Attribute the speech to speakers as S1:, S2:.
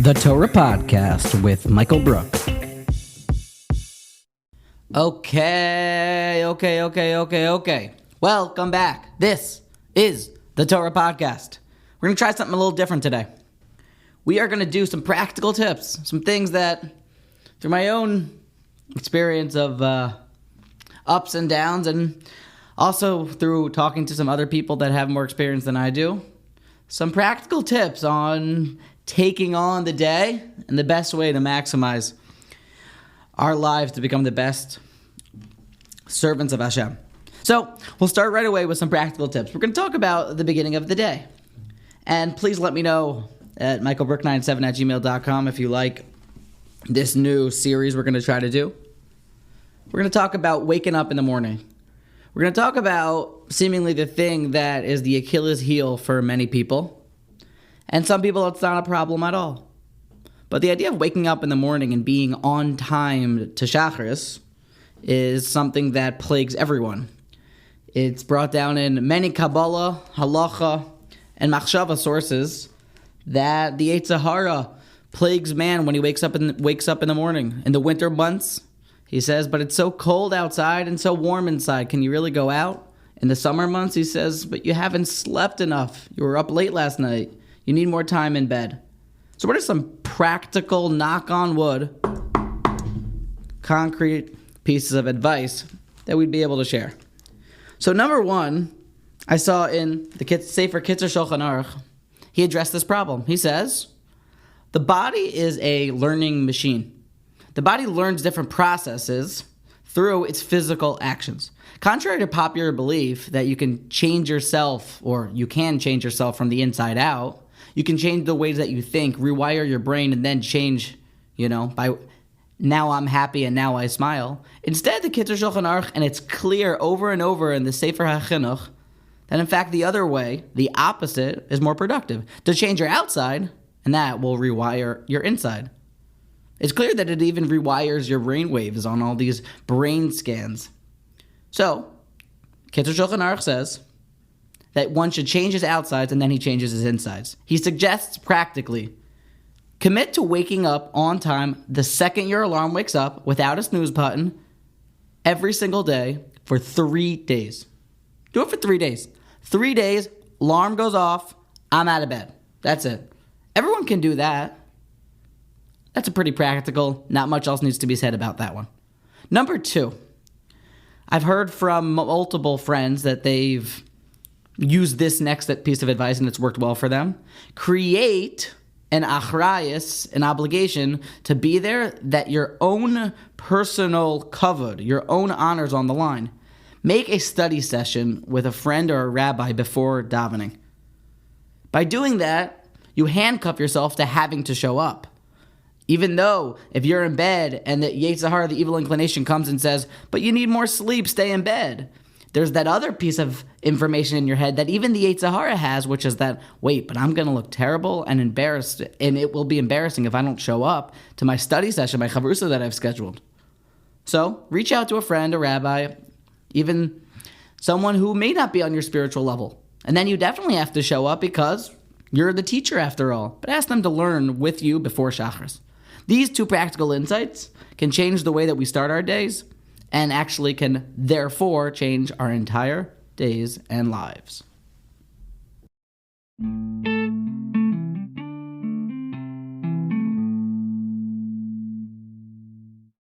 S1: The Torah Podcast with Michael Brook. Okay. Welcome back. This is the Torah Podcast. We're going to try something a little different today. We are going to do some practical tips, some things that, through my own experience of ups and downs, and also through talking to some other people that have more experience than I do, some practical tips on taking on the day and the best way to maximize our lives to become the best servants of Hashem. So we'll start right away with some practical tips. We're going to talk about the beginning of the day. And please let me know at michaelbrook97@gmail.com if you like this new series we're going to try to do. We're going to talk about waking up in the morning. We're going to talk about seemingly the thing that is the Achilles heel for many people. And some people, it's not a problem at all. But the idea of waking up in the morning and being on time to Shacharis is something that plagues everyone. It's brought down in many Kabbalah, Halacha, and Machshava sources that the Yetzer Hara plagues man when he wakes up in the morning. In the winter months, he says, but it's so cold outside and so warm inside. Can you really go out? In the summer months, he says, but you haven't slept enough. You were up late last night. You need more time in bed. So what are some practical, knock on wood, concrete pieces of advice that we'd be able to share? So number one, I saw in the Sefer Kitzur Shulchan Aruch, he addressed this problem. He says, the body is a learning machine. The body learns different processes through its physical actions. Contrary to popular belief that you can change yourself, or you can change yourself from the inside out, you can change the ways that you think, rewire your brain, and then change, by now I'm happy and now I smile. Instead, the Kitzur Shulchan Aruch, and it's clear over and over in the Sefer HaChinuch, that in fact the other way, the opposite, is more productive. To change your outside, and that will rewire your inside. It's clear that it even rewires your brain waves on all these brain scans. So, Kitzur Shulchan Aruch says that one should change his outsides and then he changes his insides. He suggests practically, commit to waking up on time the second your alarm wakes up without a snooze button every single day for 3 days. Do it for 3 days. 3 days, alarm goes off, I'm out of bed. That's it. Everyone can do that. That's a pretty practical, not much else needs to be said about that one. Number two, I've heard from multiple friends that they've used this next piece of advice and it's worked well for them. Create an achrayus, an obligation to be there that your own personal kavod, your own honors on the line. Make a study session with a friend or a rabbi before davening. By doing that, you handcuff yourself to having to show up. Even though if you're in bed and the Yetzer Hara, the evil inclination, comes and says, but you need more sleep, stay in bed. There's that other piece of information in your head that even the Yetzer Hara has, which is that, wait, but I'm going to look terrible and embarrassed, and it will be embarrassing if I don't show up to my study session, my chavrusa that I've scheduled. So reach out to a friend, a rabbi, even someone who may not be on your spiritual level. And then you definitely have to show up because you're the teacher after all. But ask them to learn with you before Shacharis. These two practical insights can change the way that we start our days and actually can therefore change our entire days and lives.